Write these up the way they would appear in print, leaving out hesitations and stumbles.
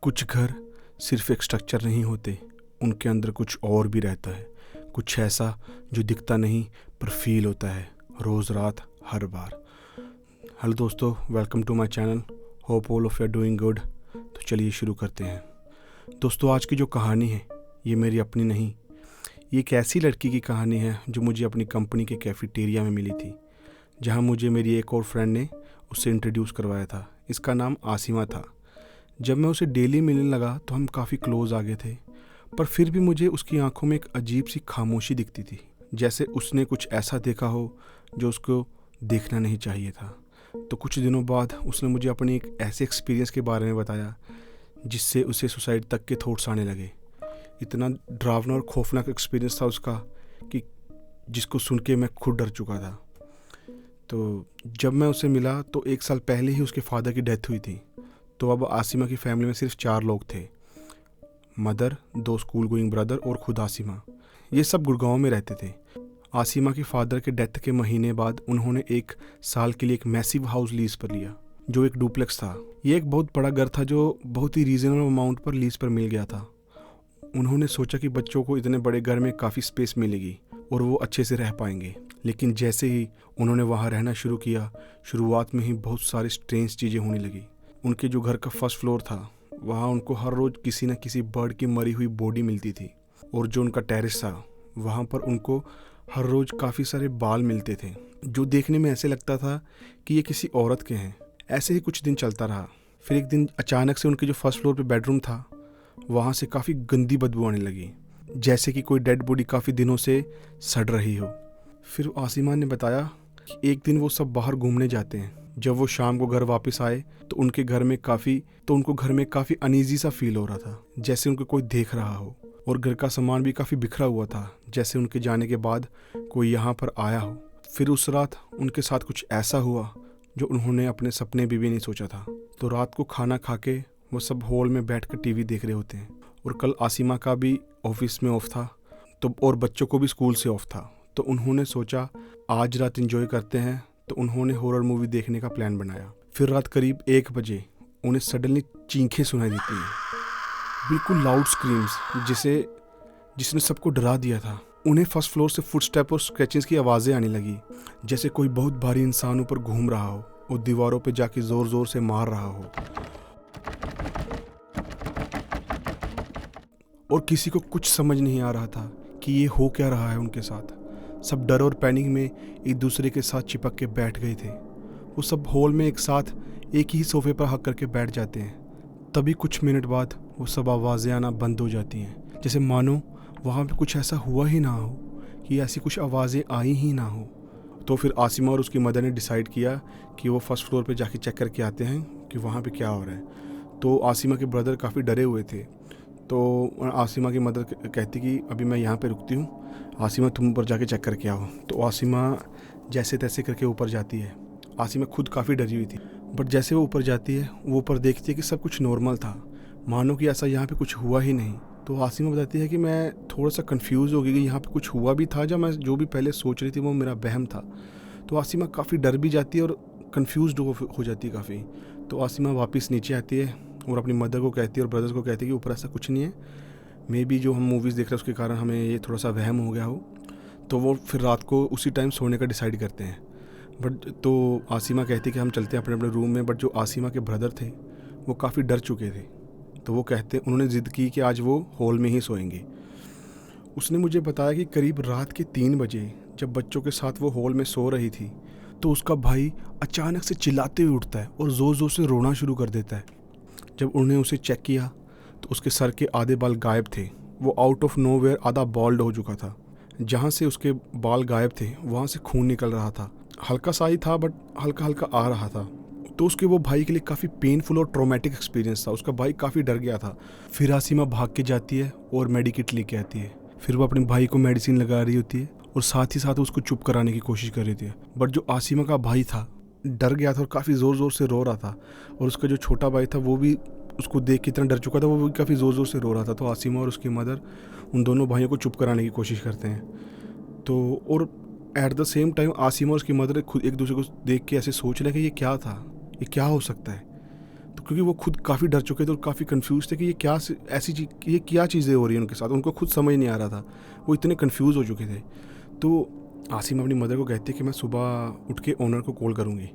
कुछ घर सिर्फ एक स्ट्रक्चर नहीं होते, उनके अंदर कुछ और भी रहता है। कुछ ऐसा जो दिखता नहीं पर फील होता है रोज़ रात हर बार। हेलो दोस्तों, welcome to my channel. Hope all of you are doing good. तो चलिए शुरू करते हैं। दोस्तों, आज की जो कहानी है ये मेरी अपनी नहीं, ये एक ऐसी लड़की की कहानी है जो मुझे अपनी कंपनी के कैफेटेरिया में मिली थी, जहाँ मुझे मेरी एक और फ्रेंड ने उससे इंट्रोड्यूस करवाया था। इसका नाम आसिमा था। जब मैं उसे डेली मिलने लगा तो हम काफ़ी क्लोज़ आ गए थे, पर फिर भी मुझे उसकी आंखों में एक अजीब सी खामोशी दिखती थी, जैसे उसने कुछ ऐसा देखा हो जो उसको देखना नहीं चाहिए था। तो कुछ दिनों बाद उसने मुझे अपनी एक ऐसे एक्सपीरियंस के बारे में बताया जिससे उसे सुसाइड तक के थॉट्स आने लगे। इतना डरावना और खौफनाक एक्सपीरियंस था उसका कि जिसको सुन के मैं खुद डर चुका था। तो जब मैं उसे मिला तो 1 साल पहले ही उसके फादर की डेथ हुई थी। तो अब आसिमा की फैमिली में सिर्फ 4 लोग थे, मदर, 2 स्कूल गोइंग ब्रदर और खुद आसिमा। ये सब गुड़गांव में रहते थे। आसिमा के फादर के डेथ के महीने बाद उन्होंने 1 साल के लिए एक मैसिव हाउस लीज पर लिया, जो एक डुप्लेक्स था। ये एक बहुत बड़ा घर था जो बहुत ही रीजनेबल अमाउंट पर लीज पर मिल गया था। उन्होंने सोचा कि बच्चों को इतने बड़े घर में काफ़ी स्पेस मिलेगी और वो अच्छे से रह पाएंगे। लेकिन जैसे ही उन्होंने वहाँ रहना शुरू किया, शुरुआत में ही बहुत सारी स्ट्रेंज चीज़ें होने लगी। उनके जो घर का फर्स्ट फ्लोर था, वहाँ उनको हर रोज़ किसी न किसी बर्ड की मरी हुई बॉडी मिलती थी, और जो उनका टेरेस था वहाँ पर उनको हर रोज़ काफ़ी सारे बाल मिलते थे, जो देखने में ऐसे लगता था कि ये किसी औरत के हैं। ऐसे ही कुछ दिन चलता रहा। फिर एक दिन अचानक से उनके जो फर्स्ट फ्लोर पे बेडरूम था, वहाँ से काफ़ी गंदी बदबू आने लगी, जैसे कि कोई डेड बॉडी काफ़ी दिनों से सड़ रही हो। फिर आसिमा ने बताया कि एक दिन वो सब बाहर घूमने जाते हैं। जब वो शाम को घर वापस आए तो उनको घर में काफ़ी अनईजी सा फील हो रहा था, जैसे उनको कोई देख रहा हो। और घर का सामान भी काफ़ी बिखरा हुआ था, जैसे उनके जाने के बाद कोई यहाँ पर आया हो। फिर उस रात उनके साथ कुछ ऐसा हुआ जो उन्होंने अपने सपने भी नहीं सोचा था। तो रात को खाना खा के वो सब हॉल में बैठकर टीवी देख रहे होते हैं। और कल आसिमा का भी ऑफिस में ऑफ था, तो और बच्चों को भी स्कूल से ऑफ था। तो उन्होंने सोचा आज रात एंजॉय करते हैं। तो उन्होंने हॉरर मूवी देखने का प्लान बनाया। फिर रात करीब 1 बजे उन्हें सडनली चीखें सुनाई देती हैं, बिल्कुल लाउड स्क्रीम्स, जिसने सबको डरा दिया था। उन्हें फर्स्ट फ्लोर से फुटस्टेप और स्क्रैचेस की आवाज़ें आने लगी, जैसे कोई बहुत भारी इंसान ऊपर घूम रहा हो और दीवारों पे जाके ज़ोर ज़ोर से मार रहा हो। और किसी को कुछ समझ नहीं आ रहा था कि ये हो क्या रहा है उनके साथ। सब डर और पैनिक में एक दूसरे के साथ चिपक के बैठ गए थे। वो सब हॉल में एक साथ एक ही सोफे पर हक करके बैठ जाते हैं। तभी कुछ मिनट बाद वो सब आवाज़ें आना बंद हो जाती हैं, जैसे मानो वहाँ पे कुछ ऐसा हुआ ही ना हो, कि ऐसी कुछ आवाज़ें आई ही ना हो। तो फिर आसिमा और उसकी मदर ने डिसाइड किया कि वो फर्स्ट फ्लोर पे जाके चेक करके आते हैं कि वहाँ पे क्या हो रहा है। तो आसिमा के ब्रदर काफ़ी डरे हुए थे। तो आसिमा की मदर कहती कि अभी मैं यहाँ पे रुकती हूँ, आसिमा तुम ऊपर जाके चेक करके आओ। तो आसिमा जैसे तैसे करके ऊपर जाती है। आसिमा खुद काफ़ी डरी हुई थी, बट जैसे वो ऊपर जाती है, वो ऊपर देखती है कि सब कुछ नॉर्मल था, मानो कि ऐसा यहाँ पे कुछ हुआ ही नहीं। तो आसिमा बताती है कि मैं थोड़ा सा कंफ्यूज हो गई कि यहाँ पे कुछ हुआ भी था, जब मैं जो भी पहले सोच रही थी वो मेरा वहम था। तो आसिमा काफ़ी डर भी जाती है और कन्फ्यूज हो जाती है काफ़ी। तो आसिमा वापस नीचे आती है और अपनी मदर को कहती है और ब्रदर्स को कहती है कि ऊपर ऐसा कुछ नहीं है, मे बी जो हम मूवीज़ देख रहे हैं उसके कारण हमें ये थोड़ा सा वहम हो गया हो। तो वो फिर रात को उसी टाइम सोने का डिसाइड करते हैं। बट तो आसिमा कहती है कि हम चलते हैं अपने अपने रूम में। बट जो आसिमा के ब्रदर थे वो काफ़ी डर चुके थे, तो वो उन्होंने ज़िद की कि आज वो हॉल में ही सोएंगे। उसने मुझे बताया कि करीब रात के 3 बजे जब बच्चों के साथ वो हॉल में सो रही थी, तो उसका भाई अचानक से चिल्लाते हुए उठता है और ज़ोर ज़ोर से रोना शुरू कर देता है। जब उन्होंने उसे चेक किया तो उसके सर के आधे बाल गायब थे। वो आउट ऑफ नोवेयर आधा बॉल्ड हो चुका था। जहाँ से उसके बाल गायब थे वहाँ से खून निकल रहा था। हल्का सा ही था, बट हल्का हल्का आ रहा था। तो उसके वो भाई के लिए काफ़ी पेनफुल और ट्रॉमेटिक एक्सपीरियंस था। उसका भाई काफ़ी डर गया था। फिर आसिमा भाग के जाती है और मेडिकेट लेके आती है। फिर वो अपने भाई को मेडिसिन लगा रही होती है और साथ ही साथ उसको चुप कराने की कोशिश कर रही थी। बट जो आसिमा का भाई था डर गया था और काफ़ी ज़ोर ज़ोर से रो रहा था। और उसका जो छोटा भाई था वो भी उसको देख के इतना डर चुका था, वो भी काफ़ी ज़ोर ज़ोर से रो रहा था। तो आसिमा और उसकी मदर उन दोनों भाइयों को चुप कराने की कोशिश करते हैं। तो और at the same time Asima और उसकी मदर खुद एक दूसरे को देख के ऐसे सोच रहे हैं कि ये क्या था, ये क्या हो सकता है। तो क्योंकि वो खुद काफ़ी डर चुके थे और काफ़ी कंफ्यूज थे कि ये क्या ऐसी चीज़, ये क्या चीज़ें हो रही हैं उनके साथ, उनको खुद समझ नहीं आ रहा था, वो इतने कंफ्यूज हो चुके थे। तो आसिमा अपनी मदर को कहती है कि मैं सुबह उठ के ओनर को कॉल करूँगी,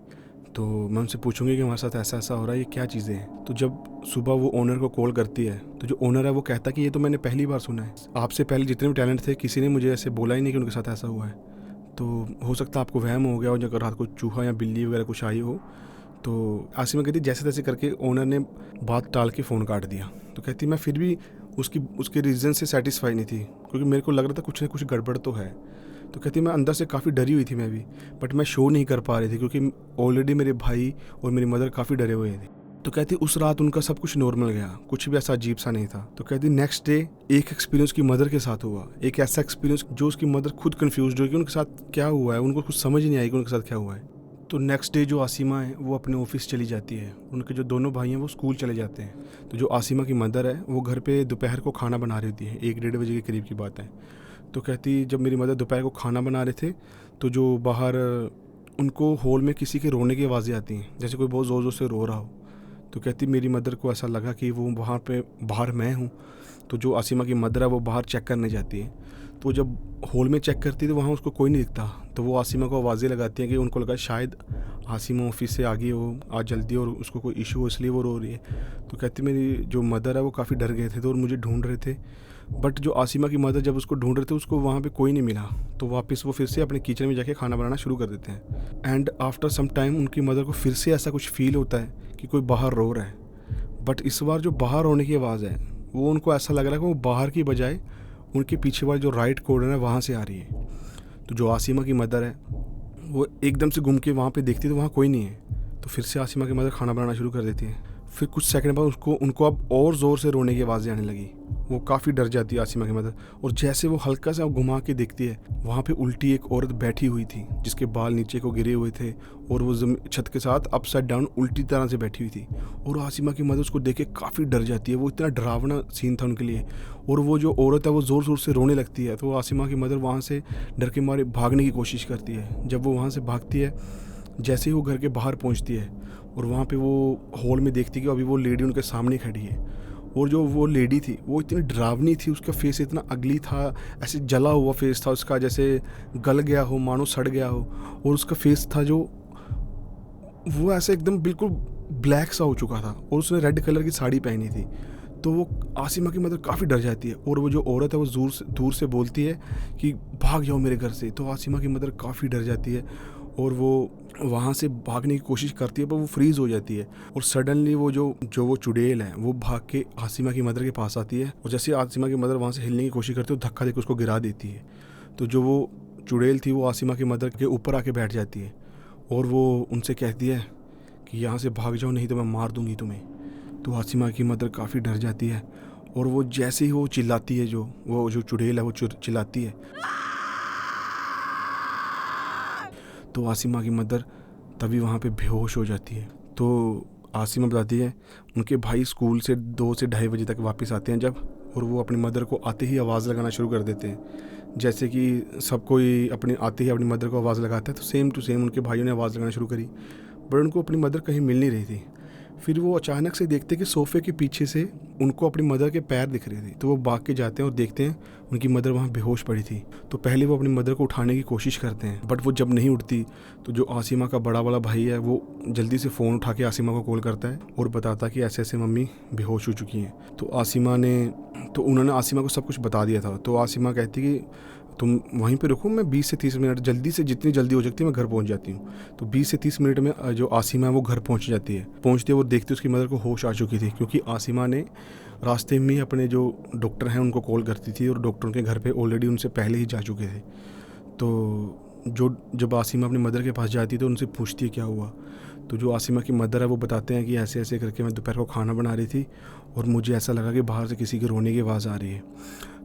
तो मैं उनसे पूछूंगी कि हमारे साथ ऐसा ऐसा हो रहा है, ये क्या चीज़ें हैं। तो जब सुबह वो ओनर को कॉल करती है तो जो ओनर है वो कहता है कि ये तो मैंने पहली बार सुना है, आपसे पहले जितने भी टैलेंट थे किसी ने मुझे ऐसे बोला ही नहीं कि उनके साथ ऐसा हुआ है। तो हो सकता है आपको वहम हो गया हो, जब रात को चूहा या बिल्ली वगैरह कुछ आई हो। तो आसिमा कहती जैसे तैसे करके ओनर ने बात टाल के फ़ोन काट दिया। तो कहती मैं फिर भी उसके रीज़न से सेटिस्फाई नहीं थी, क्योंकि मेरे को लग रहा था कुछ ना कुछ गड़बड़ तो है। तो कहती मैं अंदर से काफ़ी डरी हुई थी मैं भी, बट मैं शो नहीं कर पा रही थी क्योंकि ऑलरेडी मेरे भाई और मेरी मदर काफ़ी डरे हुए थे। तो कहती उस रात उनका सब कुछ नॉर्मल गया, कुछ भी ऐसा अजीब सा नहीं था। तो कहती नेक्स्ट डे एक एक्सपीरियंस की मदर के साथ हुआ, एक ऐसा एक्सपीरियंस जो उसकी मदर खुद कंफ्यूज हुई कि उनके साथ क्या हुआ है, उनको कुछ समझ नहीं आई कि उनके साथ क्या हुआ है। तो नेक्स्ट डे जो आसिमा है वो अपने ऑफिस चली जाती है, उनके जो दोनों भाई हैं वो स्कूल चले जाते हैं। तो जो आसिमा की मदर है वो घर पे दोपहर को खाना बना रही होती है, 1-1:30 बजे के करीब की बात है। तो कहती जब मेरी मदर दोपहर को खाना बना रहे थे तो जो बाहर उनको हॉल में किसी के रोने की आवाज़ें आती हैं, जैसे कोई बहुत ज़ोर ज़ोर से रो रहा हो। तो कहती मेरी मदर को ऐसा लगा कि वो वहाँ पे बाहर मैं हूँ। तो जो आसिमा की मदर है वो बाहर चेक करने जाती है। तो जब हॉल में चेक करती है तो वहाँ उसको कोई नहीं दिखता। तो वो आसिमा को आवाज़ें लगाती हैं कि उनको लगा शायद आसिमा ऑफिस से आ गई हो आज जल्दी और उसको कोई इशू हो इसलिए वो रो रही है। तो कहती मेरी जो मदर है वो काफ़ी डर गए थे तो और मुझे ढूंढ रहे थे, बट जो आसिमा की मदर जब उसको ढूंढ रहे थे उसको वहाँ पे कोई नहीं मिला। तो वापस वो फिर से अपने किचन में जाके खाना बनाना शुरू कर देते हैं। एंड आफ्टर सम टाइम उनकी मदर को फिर से ऐसा कुछ फील होता है कि कोई बाहर रो रहा है, बट इस बार जो बाहर रोने की आवाज़ है वो उनको ऐसा लग रहा है कि वो बाहर की बजाय उनके पीछे वाले जो राइट कॉर्नर है वहाँ से आ रही है। तो जो आसिमा की मदर है वो एकदम से घूम के वहाँ पे देखती है तो वहाँ कोई नहीं है। तो फिर से आसिमा की मदर खाना बनाना शुरू कर देती है। फिर कुछ सेकंड बाद उनको अब और ज़ोर से रोने की आवाज़ें आने लगी। वो काफ़ी डर जाती है आसिमा की मदर, और जैसे वो हल्का सा घुमा के देखती है वहाँ पे उल्टी एक औरत बैठी हुई थी जिसके बाल नीचे को गिरे हुए थे और वो छत के साथ अपसाइड डाउन उल्टी तरह से बैठी हुई थी। और आसिमा की मदर उसको देख के काफ़ी डर जाती है, वो इतना डरावना सीन था उनके लिए। और वो जो औरत है वो ज़ोर ज़ोर से रोने लगती है। तो आसिमा की मदर वहाँ से डर के मारे भागने की कोशिश करती है। जब वो वहाँ से भागती है, जैसे ही वो घर के बाहर पहुँचती है और वहाँ पे वो हॉल में देखती कि अभी वो लेडी उनके सामने खड़ी है, और जो वो लेडी थी वो इतनी डरावनी थी, उसका फेस इतना अगली था, ऐसे जला हुआ फेस था उसका, जैसे गल गया हो, मानो सड़ गया हो। और उसका फेस था जो वो ऐसे एकदम बिल्कुल ब्लैक सा हो चुका था, और उसने रेड कलर की साड़ी पहनी थी। तो वो आसिमा की मदर काफ़ी डर जाती है, और वो जो औरत है वो दूर से बोलती है कि भाग जाओ मेरे घर से। तो आसिमा की मदर काफ़ी डर जाती है और वो वहाँ से भागने की कोशिश करती है, पर वो फ्रीज़ हो जाती है। और सडनली वो जो चुड़ैल है वो भाग के आसिमा की मदर के पास आती है, और जैसे आसिमा की मदर वहाँ से हिलने की कोशिश करती है तो धक्का देकर उसको गिरा देती है। तो जो वो चुड़ैल थी वो आसिमा की मदर के ऊपर आके बैठ जाती है, और वो उनसे कहती है कि यहाँ से भाग जाओ नहीं तो मैं मार दूँगी तुम्हें। तो आसिमा की मदर काफ़ी डर जाती है, और वो जैसे ही वो चिल्लाती है, वो जो चुड़ैल है वो चिल्लाती है, तो आसिमा की मदर तभी वहाँ पे बेहोश हो जाती है। तो आसिमा बताती है उनके भाई स्कूल से 2 से 2:30 बजे तक वापस आते हैं जब, और वो अपनी मदर को आते ही आवाज़ लगाना शुरू कर देते हैं। जैसे कि सब कोई आते ही अपनी मदर को आवाज़ लगाता है, तो सेम टू सेम उनके भाइयों ने आवाज़ लगाना शुरू करी, बट उनको अपनी मदर कहीं मिल नहीं रही थी। फिर वो अचानक से देखते कि सोफ़े के पीछे से उनको अपनी मदर के पैर दिख रहे थे। तो वो भाग के जाते हैं और देखते हैं उनकी मदर वहाँ बेहोश पड़ी थी। तो पहले वो अपनी मदर को उठाने की कोशिश करते हैं, बट वो जब नहीं उठती तो जो आसिमा का बड़ा वाला भाई है वो जल्दी से फ़ोन उठा के आसिमा को कॉल करता है और बताता कि ऐसे ऐसे मम्मी बेहोश हो चुकी हैं। तो उन्होंने आसिमा को सब कुछ बता दिया था। तो आसिमा कहती कि तुम वहीं पे रुको, मैं 20 से 30 मिनट जल्दी से, जितनी जल्दी हो सकती है मैं घर पहुंच जाती हूँ। तो 20 से 30 मिनट में जो आसिमा है वो घर पहुंच जाती है। पहुंचते वो देखती है उसकी मदर को होश आ चुकी थी, क्योंकि आसिमा ने रास्ते में अपने जो डॉक्टर हैं उनको कॉल करती थी, और डॉक्टर उनके घर पे ऑलरेडी उनसे पहले ही जा चुके थे। तो जब आसिमा अपनी मदर के पास जाती है तो उनसे पूछती है क्या हुआ। तो जो आसिमा की मदर है वो बताते हैं कि ऐसे ऐसे करके मैं दोपहर को खाना बना रही थी और मुझे ऐसा लगा कि बाहर से किसी के रोने की आवाज़ आ रही है।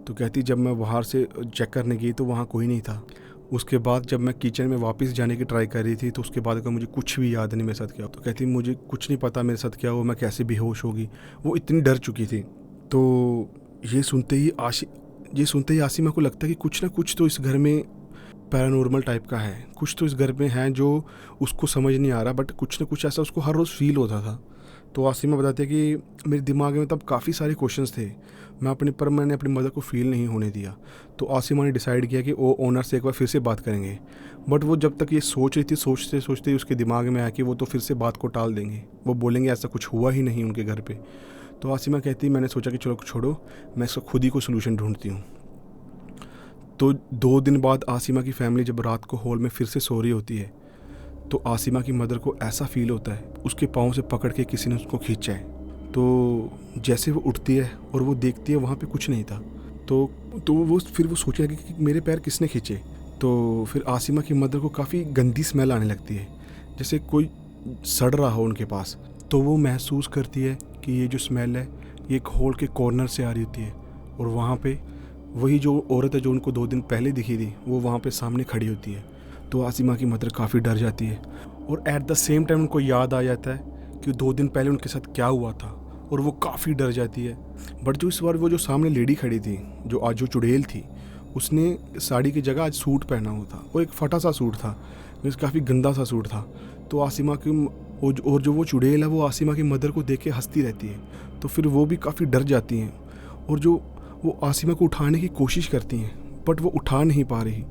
तो कहती जब मैं बाहर से चेक करने गई तो वहाँ कोई नहीं था। उसके बाद जब मैं किचन में वापस जाने की ट्राई कर रही थी तो उसके बाद का मुझे कुछ भी याद नहीं मेरे साथ क्या। तो कहती मुझे कुछ नहीं पता मेरे साथ क्या हुआ, मैं कैसे बेहोश होगी, वो इतनी डर चुकी थी। तो ये सुनते ही आसिमा को लगता है कि कुछ ना कुछ तो इस घर में पैरानॉर्मल टाइप का है, कुछ तो इस घर में है जो उसको समझ नहीं आ रहा, बट कुछ ना कुछ ऐसा उसको हर रोज़ फील होता था। तो आसिमा बताते हैं कि मेरे दिमाग में तब काफ़ी सारे क्वेश्चंस थे, मैंने अपनी मदर को फ़ील नहीं होने दिया। तो आसिमा ने डिसाइड किया कि वो ओनर से एक बार फिर से बात करेंगे। बट वो जब तक ये सोच रही थी, सोचते सोचते ही उसके दिमाग में आया कि वो तो फिर से बात को टाल देंगे, वो बोलेंगे ऐसा कुछ हुआ ही नहीं उनके घर पे। तो आसिमा कहती, मैंने सोचा कि चलो छोड़ो, मैं इसका खुद ही को सोल्यूशन ढूंढती हूँ। तो 2 दिन बाद आसिमा की फैमिली जब रात को हॉल में फिर से सो रही होती है, तो आसिमा की मदर को ऐसा फील होता है उसके पाँव से पकड़ के किसी ने उसको खींचा है। तो जैसे वो उठती है और वो देखती है वहाँ पे कुछ नहीं था। तो वो फिर वो सोचने लगी कि मेरे पैर किसने खींचे। तो फिर आसिमा की मदर को काफ़ी गंदी स्मेल आने लगती है, जैसे कोई सड़ रहा हो उनके पास। तो वो महसूस करती है कि ये जो स्मेल है ये एक हॉल के कॉर्नर से आ रही होती है, और वहाँ पे वही जो औरत है जो उनको 2 दिन पहले दिखी थी वो वहाँ पे सामने खड़ी होती है। तो आसिमा की मदर काफ़ी डर जाती है, और एट द सेम टाइम उनको याद आ जाता है कि 2 दिन पहले उनके साथ क्या हुआ था, और वो काफ़ी डर जाती है। बट जो इस बार वो जो सामने लेडी खड़ी थी, जो आज जो चुड़ैल थी, उसने साड़ी की जगह आज सूट पहना हुआ था, और एक फटा सा सूट था, काफ़ी गंदा सा सूट था। तो आसिमा की और जो वो चुड़ैल है वो आसिमा की मदर को देख के हंसती रहती है। तो फिर वो भी काफ़ी डर जाती हैं, और जो वो आसिमा को उठाने की कोशिश करती हैं, बट वो उठा नहीं पा रही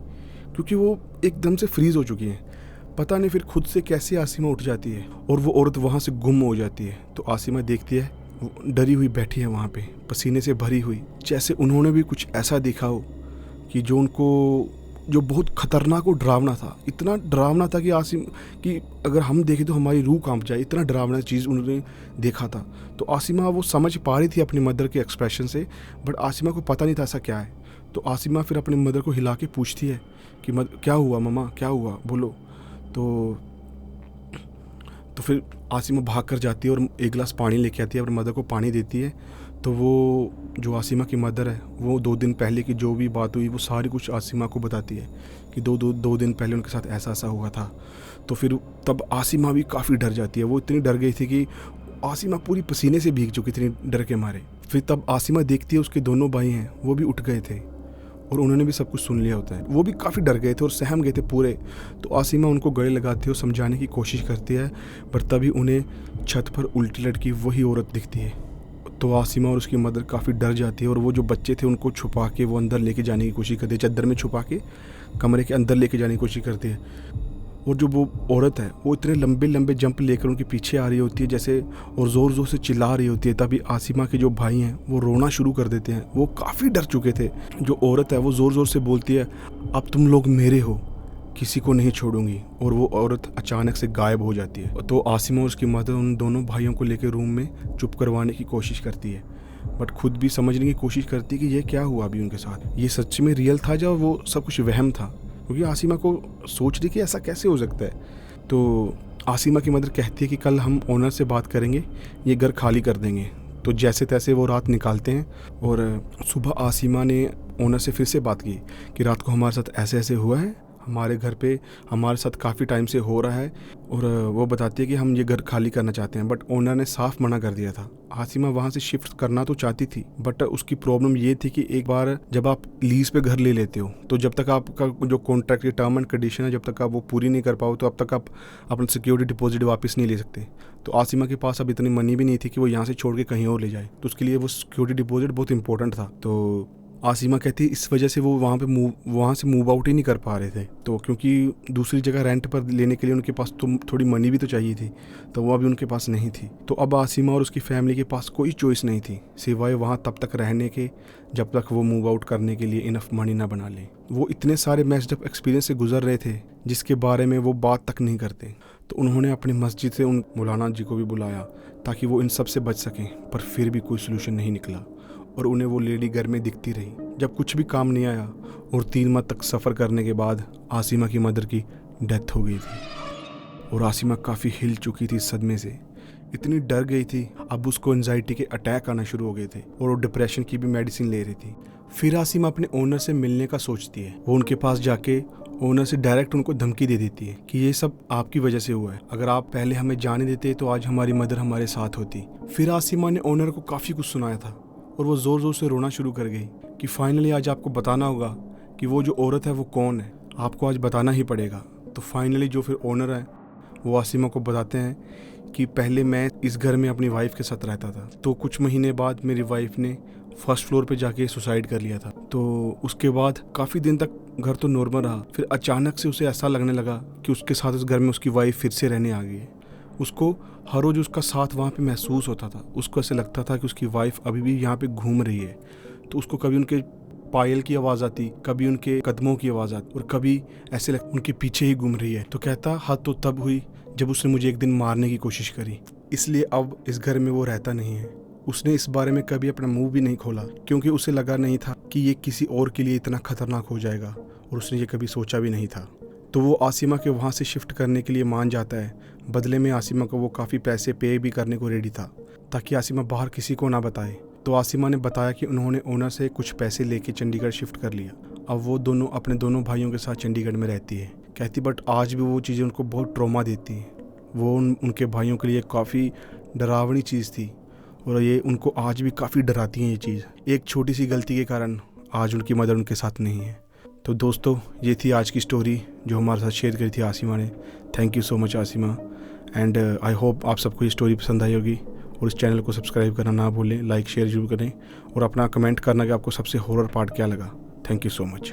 क्योंकि वो एकदम से फ्रीज़ हो चुकी हैं। पता नहीं फिर खुद से कैसे आसिमा उठ जाती है और वो औरत वहाँ से गुम हो जाती है। तो आसिमा देखती है वो डरी हुई बैठी है वहाँ पे, पसीने से भरी हुई, जैसे उन्होंने भी कुछ ऐसा देखा हो कि जो बहुत खतरनाक और डरावना था। इतना डरावना था कि अगर हम देखें तो हमारी रूह कांप जाए, इतना डरावना चीज़ उन्होंने देखा था। तो आसिमा वो समझ पा रही थी अपनी मदर के एक्सप्रेशन से, बट आसिमा को पता नहीं था ऐसा क्या है। तो आसिमा फिर अपनी मदर को हिला के पूछती है कि क्या हुआ मम्मा, क्या हुआ, बोलो। तो फिर आसिमा भाग कर जाती है और एक गिलास पानी लेके आती है और मदर को पानी देती है। तो वो जो आसिमा की मदर है वो 2 दिन पहले की जो भी बात हुई वो सारी कुछ आसिमा को बताती है कि दो दिन पहले उनके साथ ऐसा ऐसा हुआ था। तो फिर तब आसिमा भी काफ़ी डर जाती है, वो इतनी डर गई थी कि आसिमा पूरी पसीने से भीग चुकी थी डर के मारे। फिर तब आसिमा देखती है उसके दोनों भाई हैं वो भी उठ गए थे और उन्होंने भी सब कुछ सुन लिया होता है, वो भी काफ़ी डर गए थे और सहम गए थे पूरे। तो आसिमा उनको गले लगाती है और समझाने की कोशिश करती है, पर तभी उन्हें छत पर उल्टी लटकी वही औरत दिखती है। तो आसिमा और उसकी मदर काफ़ी डर जाती है और वो जो बच्चे थे उनको छुपा के वो अंदर लेके जाने की कोशिश करती है, चादर में छुपा के कमरे के अंदर लेके जाने की कोशिश करती है। और जो वो औरत है वो इतने लंबे लंबे जंप लेकर उनके पीछे आ रही होती है जैसे, और ज़ोर ज़ोर से चिल्ला रही होती है। तभी आसिमा के जो भाई हैं वो रोना शुरू कर देते हैं, वो काफ़ी डर चुके थे। जो औरत है वो ज़ोर ज़ोर से बोलती है, अब तुम लोग मेरे हो, किसी को नहीं छोड़ूंगी। और वो औरत अचानक से गायब हो जाती है। तो आसिमा और उसकी मदर उन दोनों भाइयों को लेकर रूम में चुप करवाने की कोशिश करती है, बट खुद भी समझने की कोशिश करती है कि ये क्या हुआ अभी उनके साथ, ये सच में रियल था या वो सब कुछ वहम था, क्योंकि आसिमा को सोच रही कि ऐसा कैसे हो सकता है। तो आसिमा की मदर कहती है कि कल हम ओनर से बात करेंगे, ये घर खाली कर देंगे। तो जैसे तैसे वो रात निकालते हैं और सुबह आसिमा ने ओनर से फिर से बात की कि रात को हमारे साथ ऐसे ऐसे हुआ है, हमारे घर पे हमारे साथ काफ़ी टाइम से हो रहा है, और वो बताती है कि हम ये घर खाली करना चाहते हैं। बट ओनर ने साफ मना कर दिया था। आसिमा वहाँ से शिफ्ट करना तो चाहती थी, बट उसकी प्रॉब्लम ये थी कि एक बार जब आप लीज पे घर ले लेते हो तो जब तक आपका जो कॉन्ट्रैक्ट की टर्म एंड कंडीशन है जब तक आप वो पूरी नहीं कर पाओ तो अब तक आप अपना सिक्योरिटी डिपॉजिट वापस नहीं ले सकते। तो आसिमा के पास अब इतनी मनी भी नहीं थी कि वो यहाँ से छोड़ के कहीं और ले जाए, तो उसके लिए वो सिक्योरिटी डिपॉजिट बहुत इंपॉर्टेंट था। तो आसिमा कहती है इस वजह से वो वहाँ से मूव आउट ही नहीं कर पा रहे थे। तो क्योंकि दूसरी जगह रेंट पर लेने के लिए उनके पास तो थोड़ी मनी भी तो चाहिए थी, तो वो अभी उनके पास नहीं थी। तो अब आसिमा और उसकी फैमिली के पास कोई चॉइस नहीं थी सिवाय वहाँ तब तक रहने के जब तक वो मूव आउट करने के लिए इनफ मनी ना बना ले। वो इतने सारे मैस्ड अप एक्सपीरियंस से गुजर रहे थे जिसके बारे में वो बात तक नहीं करते। तो उन्होंने अपनी मस्जिद से उन मौलाना जी को भी बुलाया ताकि वो इन सब से बच सकें, पर फिर भी कोई सोल्यूशन नहीं निकला और उन्हें वो लेडी घर में दिखती रही। जब कुछ भी काम नहीं आया और 3 माह तक सफ़र करने के बाद आसिमा की मदर की डेथ हो गई थी और आसिमा काफ़ी हिल चुकी थी सदमे से, इतनी डर गई थी। अब उसको एंजाइटी के अटैक आना शुरू हो गए थे और वो डिप्रेशन की भी मेडिसिन ले रही थी। फिर आसिमा अपने ओनर से मिलने का सोचती है। वो उनके पास जाके ओनर से डायरेक्ट उनको धमकी दे देती है कि ये सब आपकी वजह से हुआ है, अगर आप पहले हमें जाने देते तो आज हमारी मदर हमारे साथ होती। फिर आसिमा ने ओनर को काफ़ी कुछ सुनाया था और वो ज़ोर ज़ोर से रोना शुरू कर गई कि फाइनली आज आपको बताना होगा कि वो जो औरत है वो कौन है, आपको आज बताना ही पड़ेगा। तो फाइनली जो फिर ओनर है वो आसिमा को बताते हैं कि पहले मैं इस घर में अपनी वाइफ के साथ रहता था, तो कुछ महीने बाद मेरी वाइफ ने फर्स्ट फ्लोर पे जाके सुसाइड कर लिया था। तो उसके बाद काफ़ी दिन तक घर तो नॉर्मल रहा, फिर अचानक से उसे ऐसा लगने लगा कि उसके साथ उस घर में उसकी वाइफ फिर से रहने आ गई है। उसको हर रोज़ उसका साथ वहाँ पे महसूस होता था। उसको ऐसे लगता था कि उसकी वाइफ अभी भी यहाँ पे घूम रही है। तो उसको कभी उनके पायल की आवाज़ आती, कभी उनके कदमों की आवाज़ आती, और कभी ऐसे लगता उनके पीछे ही घूम रही है। तो कहता हद तो तब हुई जब उसने मुझे एक दिन मारने की कोशिश करी, इसलिए अब इस घर में वो रहता नहीं है। उसने इस बारे में कभी अपना मुंह भी नहीं खोला, क्योंकि उसे लगा नहीं था कि ये किसी और के लिए इतना खतरनाक हो जाएगा, और उसने ये कभी सोचा भी नहीं था। तो वो आसिमा के वहाँ से शिफ्ट करने के लिए मान जाता है। बदले में आसिमा को वो काफ़ी पैसे पे भी करने को रेडी था, ताकि आसिमा बाहर किसी को ना बताए। तो आसिमा ने बताया कि उन्होंने ओनर से कुछ पैसे लेके चंडीगढ़ शिफ्ट कर लिया। अब वो दोनों अपने दोनों भाइयों के साथ चंडीगढ़ में रहती है। कहती बट आज भी वो चीज़ें उनको बहुत ट्रॉमा देती हैं। वो उनके भाइयों के लिए काफ़ी डरावनी चीज़ थी, और ये उनको आज भी काफ़ी डराती हैं ये चीज़। एक छोटी सी गलती के कारण आज उनकी मदर उनके साथ नहीं है। तो दोस्तों, ये थी आज की स्टोरी जो हमारे साथ शेयर करी थी आसिमा ने। Thank you so much Asima, and I hope आप सबको ये स्टोरी पसंद आई होगी। और इस चैनल को सब्सक्राइब करना ना भूलें, लाइक शेयर जरूर करें, और अपना कमेंट करना कि आपको सबसे हॉरर पार्ट क्या लगा। Thank you so much.